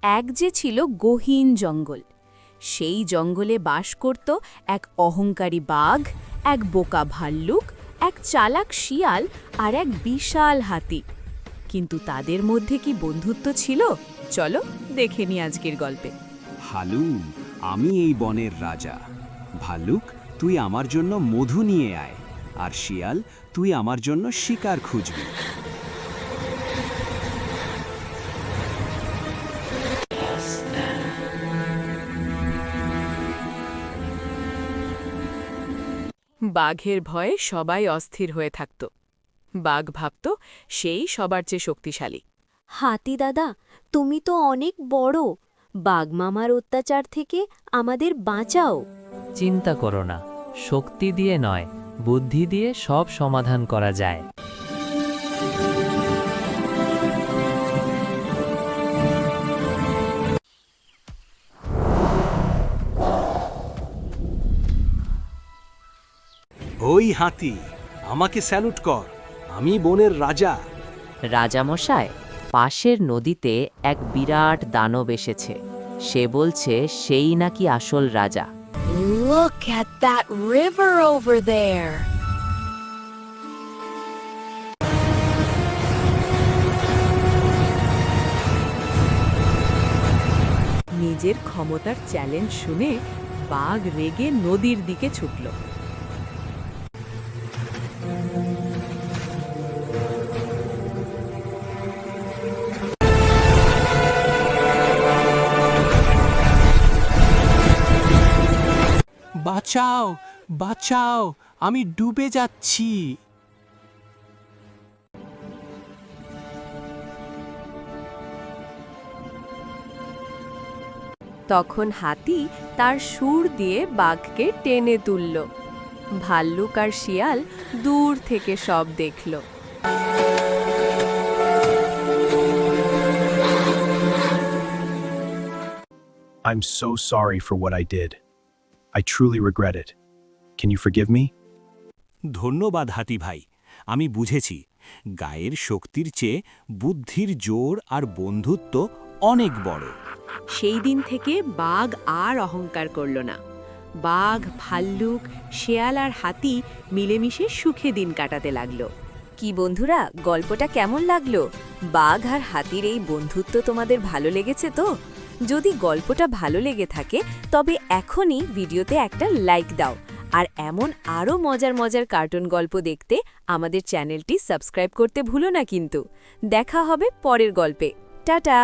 এক যে ছিল গহীন জঙ্গল। সেই জঙ্গলে বাস করত এক অহংকারী বাঘ, এক বোকা ভাল্লুক, এক চালাক শিয়াল আর এক বিশাল হাতি। কিন্তু তাদের মধ্যে কি বন্ধুত্ব ছিল? চলো দেখে নি আজকের গল্পে। হালু, আমি এই বনের রাজা। ভাল্লুক, তুই আমার জন্য মধু নিয়ে আয়। আর শিয়াল, তুই আমার জন্য শিকার খুঁজবি। বাঘের ভয়ে সবাই অস্থির হয়ে থাকত। বাঘ ভাবত সেই সবার চেয়ে শক্তিশালী। হাতি দাদা, তুমি তো অনেক বড়। বাঘমামার অত্যাচার থেকে আমাদের বাঁচাও। চিন্তা করো না, শক্তি দিয়ে নয়, বুদ্ধি দিয়ে সব সমাধান করা যায়। ওই হাতি, আমাকে স্যালুট কর। আমি বনের রাজা। রাজামশাই, পাশের নদীতে এক বিরাট দানব এসেছে। সে বলছে সেই নাকি আসল রাজা। Look at that river over there. নিজের ক্ষমতার চ্যালেঞ্জ শুনে বাঘ রেগে নদীর দিকে ছুটল। বাঁচাও, বাঁচাও, আমি ডুবে যাচ্ছি। তখন হাতি তার সুর দিয়ে বাঘকে টেনে তুলল। ভাল্লুক আর শিয়াল দূর থেকে সব দেখল। I'm so sorry for what I did. I truly regret it. Can you forgive me? ধন্যবাদ হাতি ভাই, আমি বুঝেছি গায়ের শক্তির চেয়ে বুদ্ধির জোর আর বন্ধুত্ব অনেক বড়। সেই দিন থেকে বাঘ আর অহংকার করল না। বাঘ, ভাল্লুক, শেয়াল আর হাতি মিলেমিশে সুখে দিন কাটাতে লাগলো। কি বন্ধুরা, গল্পটা কেমন লাগলো? বাঘ আর হাতির এই বন্ধুত্ব তোমাদের ভালো লেগেছে তো? যদি গল্পটা ভালো লেগে থাকে তবে এখনই ভিডিওতে একটা লাইক দাও। আর এমন আরও মজার মজার কার্টুন গল্প দেখতে আমাদের চ্যানেলটি সাবস্ক্রাইব করতে ভুলো না কিন্তু। দেখা হবে পরের গল্পে। টাটা।